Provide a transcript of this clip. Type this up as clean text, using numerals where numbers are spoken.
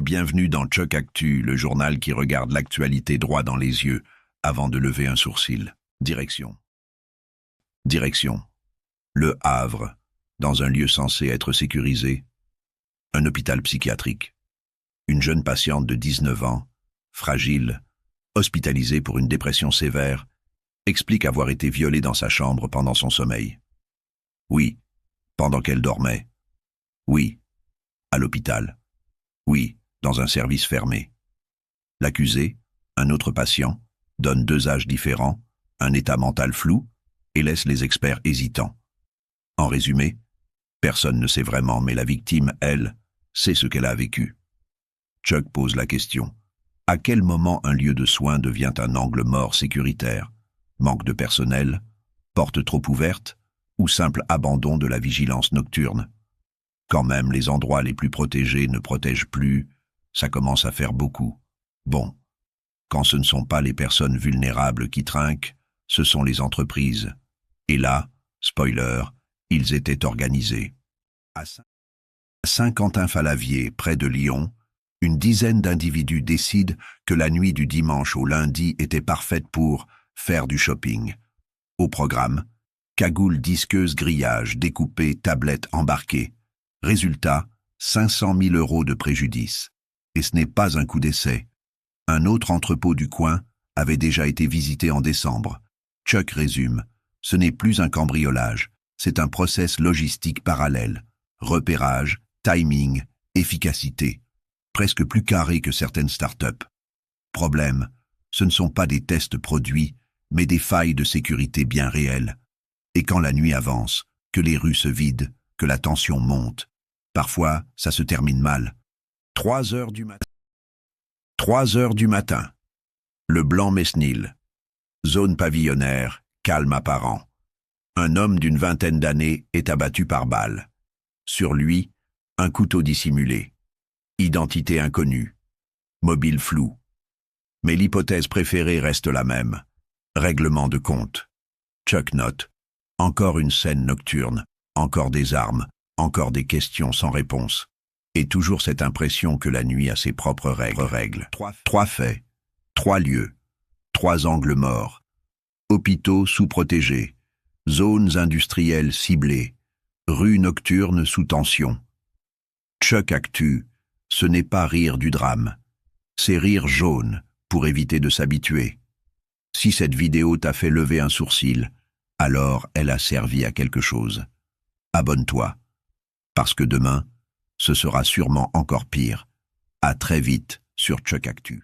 Bienvenue dans Chuck Actu, le journal qui regarde l'actualité droit dans les yeux avant de lever un sourcil. Direction. Le Havre, dans un lieu censé être sécurisé. Un hôpital psychiatrique. Une jeune patiente de 19 ans, fragile, hospitalisée pour une dépression sévère, explique avoir été violée dans sa chambre pendant son sommeil. Oui, pendant qu'elle dormait. Oui, à l'hôpital. Oui, dans un service fermé. L'accusé, un autre patient, donne deux âges différents, un état mental flou, et laisse les experts hésitants. En résumé, personne ne sait vraiment, mais la victime, elle, sait ce qu'elle a vécu. Chuck pose la question. À quel moment un lieu de soins devient un angle mort sécuritaire? Manque de personnel? Porte trop ouverte? Ou simple abandon de la vigilance nocturne? Quand même les endroits les plus protégés ne protègent plus, ça commence à faire beaucoup. Bon, quand ce ne sont pas les personnes vulnérables qui trinquent, ce sont les entreprises. Et là, spoiler, ils étaient organisés. À Saint-Quentin-Fallavier, près de Lyon, une dizaine d'individus décident que la nuit du dimanche au lundi était parfaite pour faire du shopping. Au programme, cagoule disqueuse grillage, découpé, tablette embarquée. Résultat, 500 000 € de préjudice. Et ce n'est pas un coup d'essai. Un autre entrepôt du coin avait déjà été visité en décembre. Chuck résume, ce n'est plus un cambriolage, c'est un process logistique parallèle. Repérage, timing, efficacité. Presque plus carré que certaines startups. Problème, ce ne sont pas des tests produits, mais des failles de sécurité bien réelles. Et quand la nuit avance, que les rues se vident, que la tension monte, parfois ça se termine mal. 3 heures du matin. 3 heures du matin. Le Blanc-Mesnil. Zone pavillonnaire, calme apparent. Un homme d'une vingtaine d'années est abattu par balle. Sur lui, un couteau dissimulé. Identité inconnue. Mobile flou. Mais l'hypothèse préférée reste la même. Règlement de compte. Chuck note. Encore une scène nocturne. Encore des armes. Encore des questions sans réponse. Et toujours cette impression que la nuit a ses propres règles. 3 faits. 3 lieux. 3 angles morts. Hôpitaux sous-protégés. Zones industrielles ciblées. Rues nocturnes sous tension. Chuck Actu, ce n'est pas rire du drame. C'est rire jaune, pour éviter de s'habituer. Si cette vidéo t'a fait lever un sourcil, alors elle a servi à quelque chose. Abonne-toi. Parce que demain, ce sera sûrement encore pire. À très vite sur Chuck Actu.